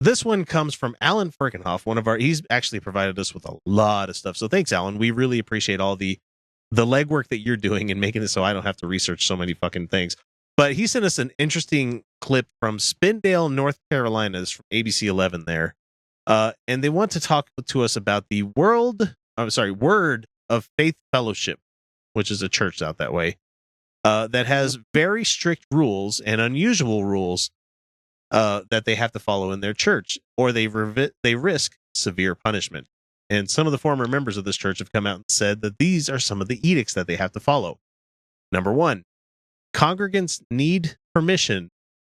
This one comes from Alan Ferkenhoff, he's actually provided us with a lot of stuff. So thanks, Alan. We really appreciate all the legwork that you're doing and making it so I don't have to research so many fucking things. But he sent us an interesting clip from Spindale, North Carolina. It's from ABC 11 there. And they want to talk to us about the Word of Faith Fellowship, which is a church out that way, that has very strict rules and unusual rules that they have to follow in their church, or they risk severe punishment. And some of the former members of this church have come out and said that these are some of the edicts that they have to follow. Number 1, congregants need permission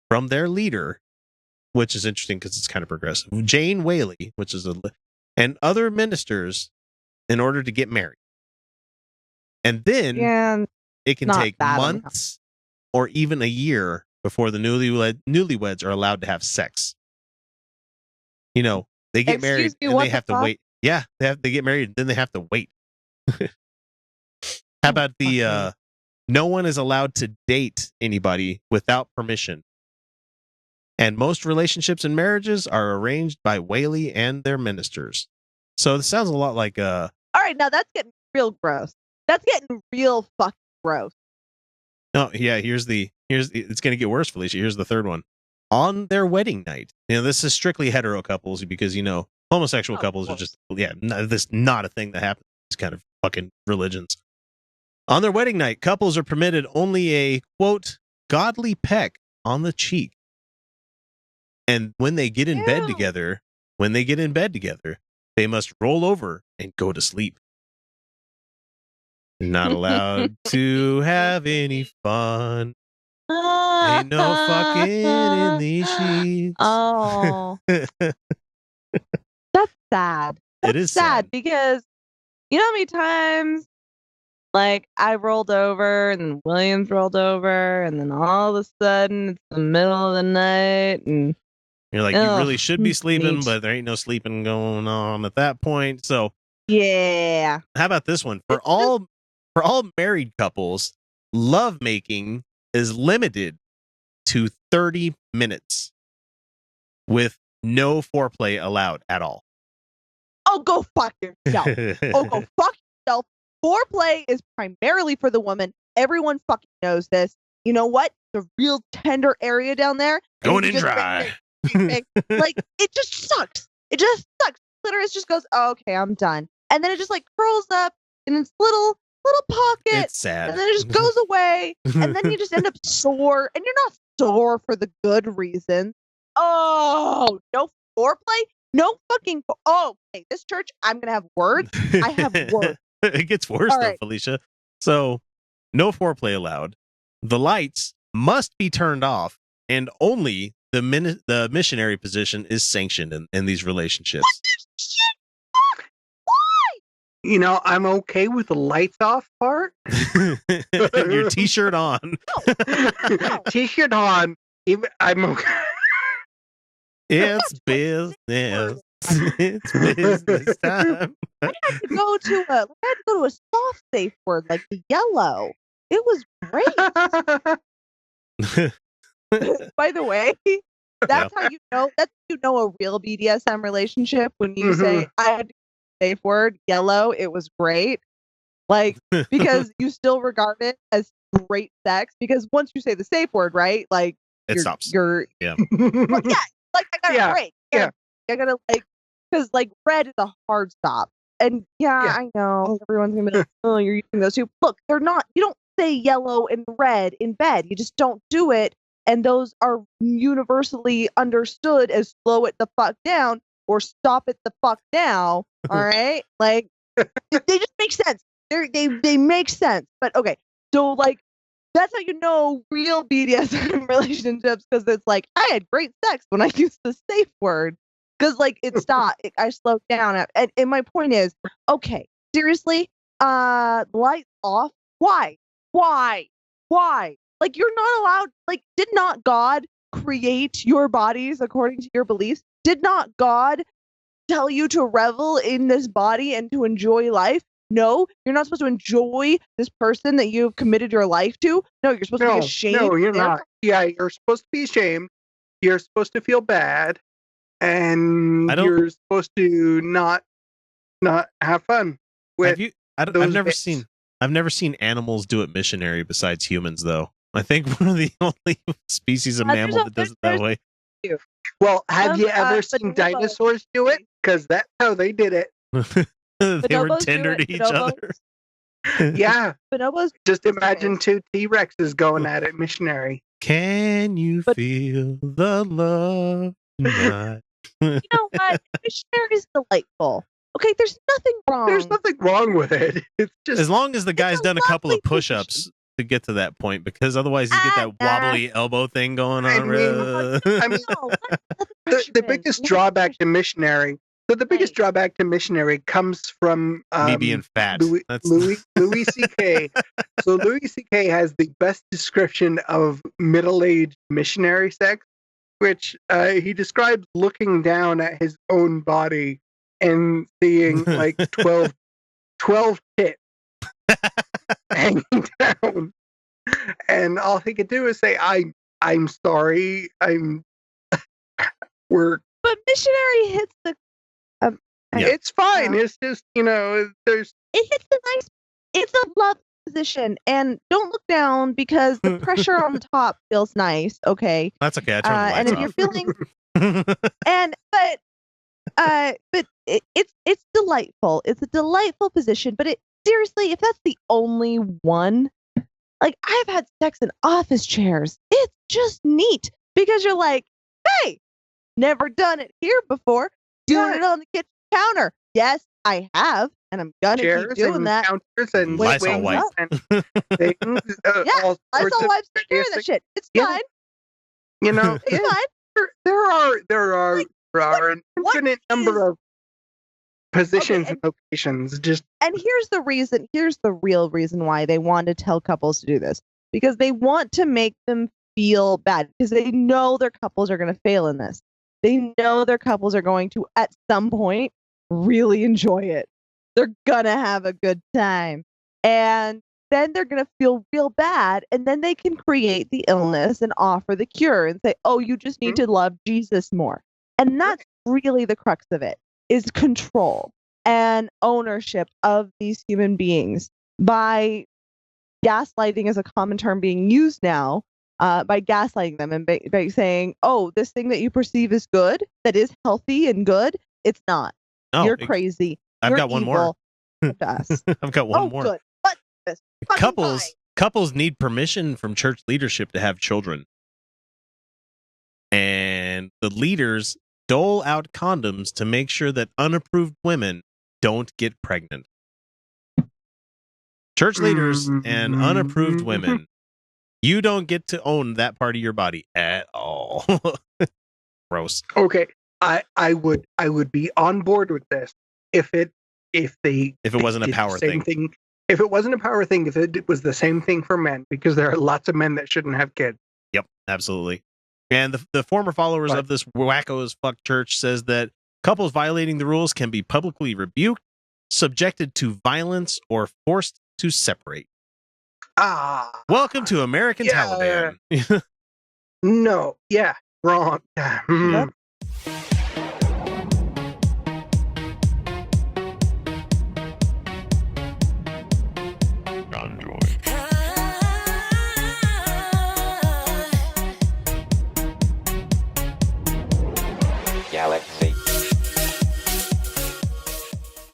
from their leader, which is interesting because it's kind of progressive, Jane Whaley, and other ministers in order to get married. And then it can take months or even a year before the newlyweds are allowed to have sex. You know, they get married and they have to wait. Yeah, they get married and then they have to wait. How about no one is allowed to date anybody without permission. And most relationships and marriages are arranged by Whaley and their ministers. So this sounds a lot like all right, now that's getting real gross. That's getting real fucking gross. Oh, yeah, it's going to get worse, Felicia. Here's the third one. On their wedding night. This is strictly hetero couples because, homosexual couples are just, this is not a thing that happens in these kind of fucking religions. On their wedding night, couples are permitted only a, quote, godly peck on the cheek. And when they get in bed together, they must roll over and go to sleep. Not allowed to have any fun. Ain't no fucking in these sheets. Oh. That's sad. It is sad because you know how many times I rolled over and then Williams rolled over and then all of a sudden it's the middle of the night and you're like, you really should be sleeping, but there ain't no sleeping going on at that point. So yeah. How about this one? For all married couples, lovemaking is limited to 30 minutes with no foreplay allowed at all. Oh, go fuck yourself. Go fuck yourself. Foreplay is primarily for the woman. Everyone fucking knows this. You know what? The real tender area down there. Going in dry. It just sucks. It just sucks. Clitoris just goes, oh, okay, I'm done. And then it just curls up in its little pocket. It's sad. And then it just goes away. And then you just end up sore. And you're not sore for the good reason. Oh, no foreplay? No fucking. Okay, this church, I'm going to have words. I have words. It gets worse, though, right. Felicia. So, no foreplay allowed. The lights must be turned off, and only the missionary position is sanctioned in these relationships. Why? I'm okay with the lights off part. Your t-shirt on. No. T-shirt on. I'm okay. It's business. It's business time. I had to go to a soft safe word like the yellow. It was great. By the way, that's how you know. That's how you know a real BDSM relationship when you say I had to safe word yellow. It was great, because you still regard it as great sex. Because once you say the safe word, right? It stops. Well, yeah. I got a break. Yeah. I gotta because red is a hard stop. And I know everyone's gonna be like, oh, you're using those two. Look, they're not. You don't say yellow and red in bed. You just don't do it. And those are universally understood as slow it the fuck down or stop it the fuck now. All right, they just make sense. They make sense. But okay, so that's how you know real BDSM relationships, because it's I had great sex when I used the safe word, because it stopped. I slowed down. And my point is, okay, seriously, lights off. Why? You're not allowed. Did not God create your bodies according to your beliefs? Did not God tell you to revel in this body and to enjoy life? No, you're not supposed to enjoy this person that you've committed your life to. No, you're supposed to be ashamed. No, you're not. Yeah, you're supposed to be ashamed. You're supposed to feel bad. and I don't- you're supposed to not have fun with Have you? I've those never bits. seen. I've never seen animals do it missionary besides humans, though. I think we're the only species of mammal that does it that way. Well, have you Some, ever but seen no, dinosaurs do it? Because that's how they did it. They were Bonobos do tender it. to each Bonobos. other. Yeah, Bonobos. just imagine two T-Rexes going at it missionary. Can you But- feel the love tonight? You know what? Missionary is delightful. Okay, there's nothing wrong. There's nothing wrong with it. It's just As long as the guy's a done a couple of lovely push-ups to get to that point, because otherwise you get that wobbly elbow thing going I on. mean, No, the biggest drawback to missionary. So the biggest Right. drawback to missionary comes from me being fat. Louis That's Louis C.K. So Louis C.K. has the best description of middle-aged missionary sex, which he describes looking down at his own body and seeing like 12 tits hanging down, and all he could do is say, I'm sorry, we're But missionary hits the. Yeah. it's fine. It's just, there's It hits the nice. It's a love position, and don't look down because the pressure on the top feels nice. Okay, that's okay. I turned the and lights if you're feeling but it's delightful. It's a delightful position, but seriously, if that's the only one, like I've had sex in office chairs. It's just neat because you're like, hey, never done it here before. Doing it on the kitchen counter. Yes, I have, and I'm gonna chairs keep doing and that. counters and Lysol swings wipe. and things. Yeah, all I sorts saw of wives take care of various that shit. It's Yeah. fine. It's It's fine. there are an what infinite number of positions and- and locations. Just And here's the reason. Here's the real reason why they want to tell couples to do this, because they want to make them feel bad because they know their couples are going to fail in this. They know their couples are going to, at some point, really enjoy it. They're going to have a good time. And then they're going to feel real bad. And then they can create the illness and offer the cure and say, oh, you just need to love Jesus more. And that's really the crux of it, is control and ownership of these human beings by gaslighting, as a common term being used now. By gaslighting them and by saying, oh, this thing that you perceive as good, that is healthy and good, it's not. Oh, You're crazy. I've You're got one more. evil. To us. I've got one more. Good. But this fucking fine. Couples need permission from church leadership to have children. And the leaders dole out condoms to make sure that unapproved women don't get pregnant. Church leaders and unapproved women, you don't get to own that part of your body at all. Gross. okay. I would be on board with this if it wasn't a did the power same thing. If it wasn't a power thing, if it was the same thing for men, because there are lots of men that shouldn't have kids. Yep, absolutely. And the former followers But- of this wacko as fuck church says that couples violating the rules can be publicly rebuked, subjected to violence, or forced to separate. Welcome to American Yeah. Taliban. No, yeah, wrong. Yep.